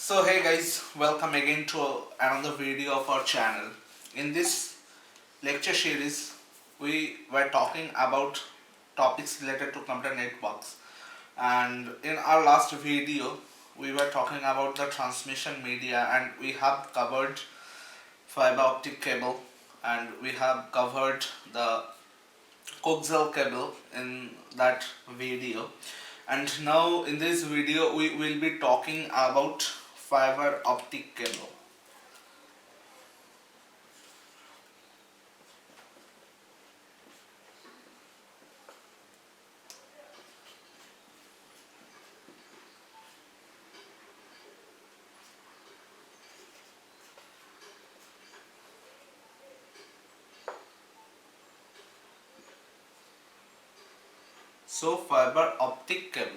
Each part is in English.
So hey guys, welcome again to another video of our channel. In this lecture series, we were talking about topics related to computer networks, and in our last video, we were talking about the transmission media, and we have covered fiber optic cable, and we have covered the coaxial cable in that video. And now in this video we will be talking about fiber optic cable. So fiber optic cable.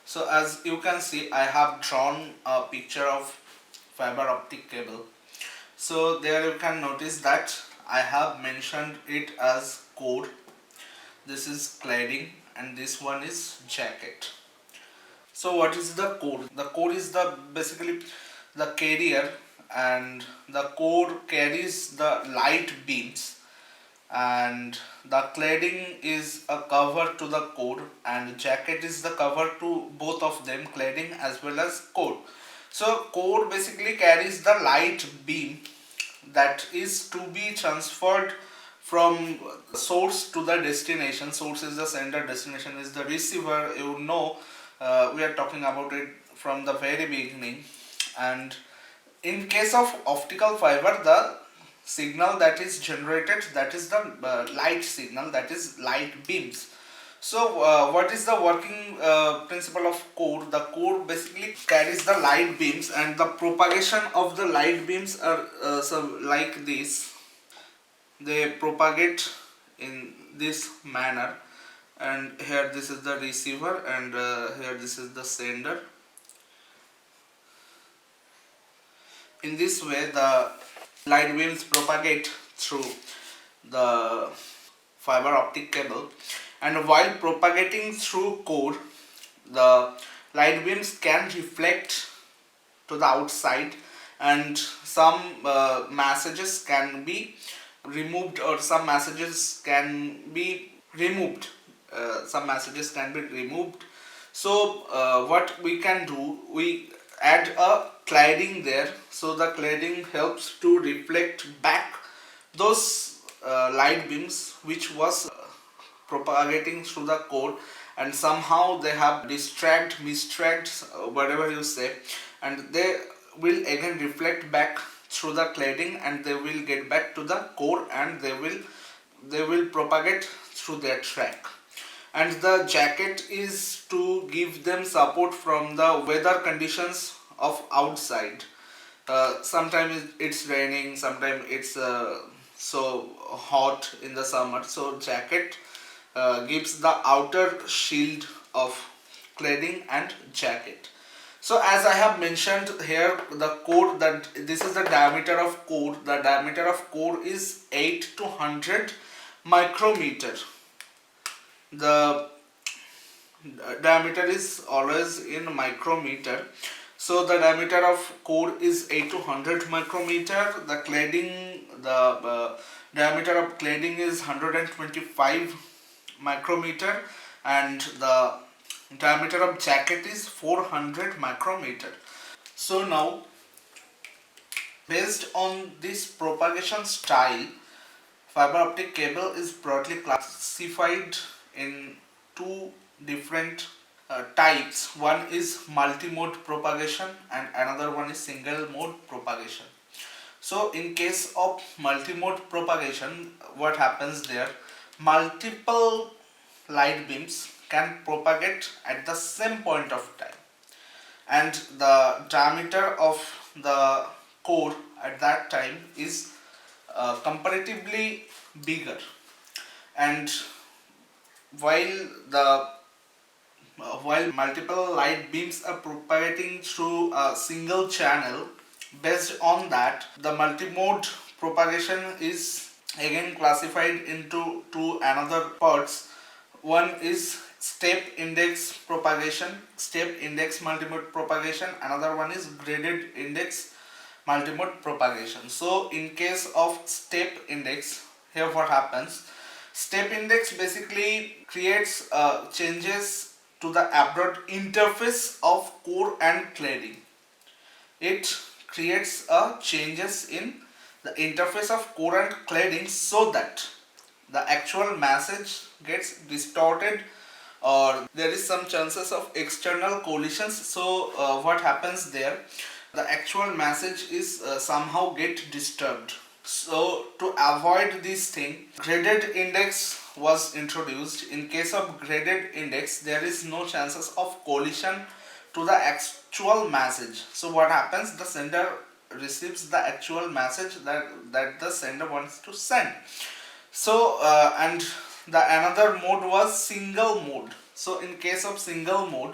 So as you can see, I have drawn a picture of fiber optic cable. So there you can notice that I have mentioned it as core. This is cladding and this one is jacket. So what is the core? The core is the basically the carrier, and the core carries the light beams, and the cladding is a cover to the core, and jacket is the cover to both of them, cladding as well as core. So core basically carries the light beam that is to be transferred from source to the destination. Source is the sender, destination is the receiver. You know, we are talking about it from the very beginning. And in case of optical fiber, the signal that is generated, that is the light signal, that is light beams. So what is the working principle of core? The core basically carries the light beams, and the propagation of the light beams are so like this. They propagate in this manner, and here this is the receiver, and here this is the sender. In this way the light beams propagate through the fiber optic cable, and while propagating through core, the light beams can reflect to the outside, and some messages can be removed, or some messages can be removed. So what we can do, we add a cladding there, so the cladding helps to reflect back those light beams which was propagating through the core, and somehow they have mistract, whatever you say, and they will again reflect back through the cladding, and they will get back to the core, and they will propagate through their track. And the jacket is to give them support from the weather conditions of outside. Sometimes it's raining, sometimes it's so hot in the summer, so jacket gives the outer shield of cladding and jacket. So as I have mentioned here, the core, that this is the diameter of core. The diameter of core is 8 to 100 micrometer. The diameter is always in micrometer. So the diameter of core is 8 to 100 micrometer. The cladding, the diameter of cladding is 125 micrometer, and the diameter of jacket is 400 micrometer. So now, based on this propagation style, fiber optic cable is broadly classified in two different types. One is multimode propagation and another one is single mode propagation. So in case of multimode propagation, what happens there? Multiple light beams can propagate at the same point of time, and the diameter of the core at that time is comparatively bigger. And while the while multiple light beams are propagating through a single channel, based on that, the multimode propagation is again classified into two another parts. one is step index propagation, step index multimode propagation. Another one is graded index multimode propagation. So in case of step index, here what happens, step index basically creates changes to the abroad interface of core and cladding. It creates changes in the interface of core and cladding so that the actual message gets distorted, or there is some chances of external collisions. So what happens there, the actual message is somehow get disturbed. So to avoid this thing, graded index was introduced. In case of graded index, there is no chances of collision to the actual message. So what happens, the sender receives the actual message that the sender wants to send. So and the another mode was single mode. So in case of single mode,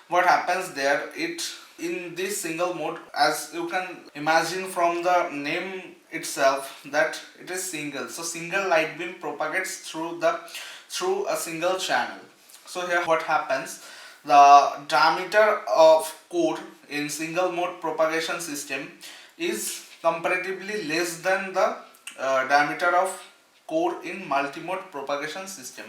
what happens there, it in this single mode, as you can imagine from the name itself, that it is single. So single light beam propagates through a single channel. So here what happens, the diameter of core in single mode propagation system is comparatively less than the diameter of core in multimode propagation system.